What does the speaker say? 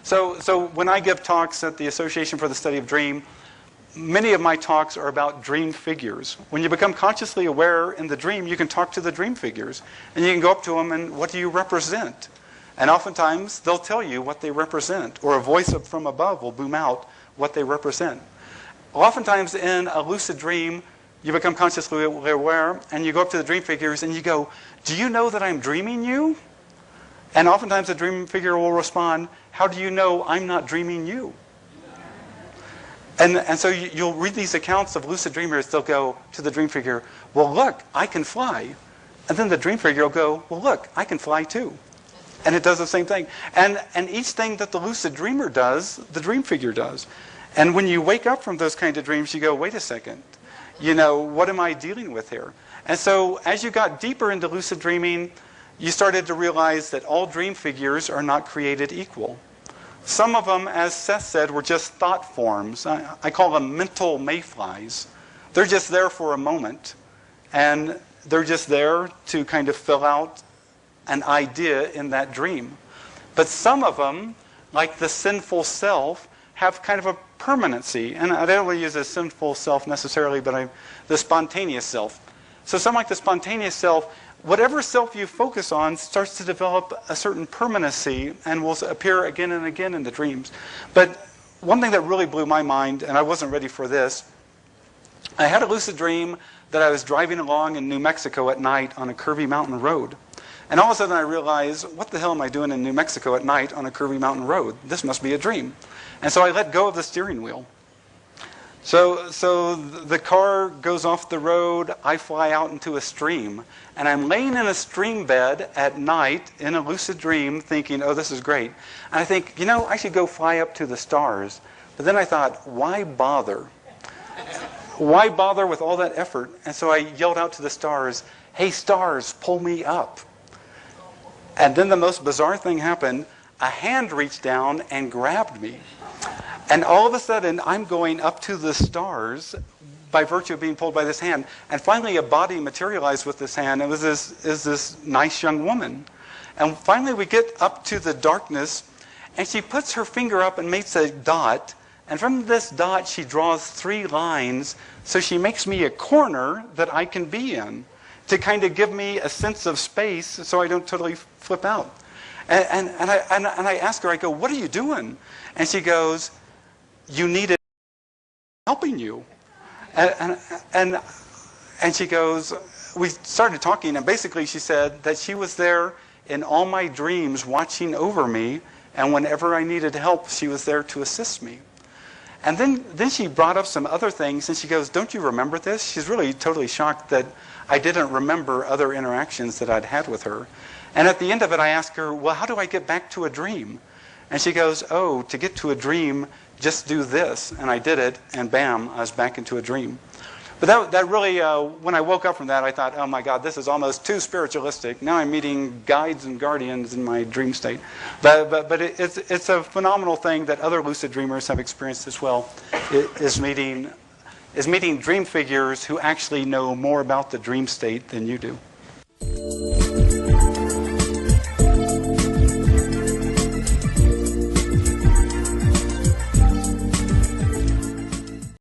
So when I give talks at the Association for the Study of Dream, many of my talks are about dream figures. When you become consciously aware in the dream, you can talk to the dream figures. And you can go up to them and, what do you represent? And oftentimes, they'll tell you what they represent. Or a voice from above will boom out what they represent. Oftentimes in a lucid dream, you become consciously aware, and you go up to the dream figures and you go, do you know that I'm dreaming you? And oftentimes the dream figure will respond, how do you know I'm not dreaming you? And so you'll read these accounts of lucid dreamers. They'll go to the dream figure, well, look, I can fly. And then the dream figure will go, well, look, I can fly too. And it does the same thing. And each thing that the lucid dreamer does, the dream figure does. And when you wake up from those kind of dreams, you go, wait a second. You know, what am I dealing with here? And so as you got deeper into lucid dreaming, you started to realize that all dream figures are not created equal. Some of them, as Seth said, were just thought forms. I call them mental mayflies. They're just there for a moment, and they're just there to kind of fill out an idea in that dream. But some of them, like the sinful self, have kind of a permanency. And I don't really use a sinful self necessarily, but the spontaneous self. So something like the spontaneous self, whatever self you focus on starts to develop a certain permanency and will appear again and again in the dreams. But one thing that really blew my mind, and I wasn't ready for this, I had a lucid dream that I was driving along in New Mexico at night on a curvy mountain road. And all of a sudden I realized, what the hell am I doing in New Mexico at night on a curvy mountain road? This must be a dream. And so I let go of the steering wheel. So the car goes off the road, I fly out into a stream, and I'm laying in a stream bed at night in a lucid dream thinking, oh, this is great. And I think, you know, I should go fly up to the stars. But then I thought, why bother? Why bother with all that effort? And so I yelled out to the stars, hey, stars, pull me up. And then the most bizarre thing happened. A hand reached down and grabbed me. And all of a sudden, I'm going up to the stars by virtue of being pulled by this hand. And finally, a body materialized with this hand. It was this nice young woman. And finally, we get up to the darkness, and she puts her finger up and makes a dot. And from this dot, she draws 3 lines. So she makes me a corner that I can be in to kind of give me a sense of space so I don't totally flip out. And I ask her, I go, what are you doing? And she goes, you needed helping you. And she goes, we started talking, and basically she said that she was there in all my dreams watching over me, and whenever I needed help, she was there to assist me. And then she brought up some other things, and she goes, don't you remember this? She's really totally shocked that I didn't remember other interactions that I'd had with her. And at the end of it, I asked her, well, how do I get back to a dream? And she goes, oh, to get to a dream, just do this. And I did it, and bam, I was back into a dream. But that really, when I woke up from that, I thought, oh my God, this is almost too spiritualistic. Now I'm meeting guides and guardians in my dream state. But it's a phenomenal thing that other lucid dreamers have experienced as well, is meeting dream figures who actually know more about the dream state than you do.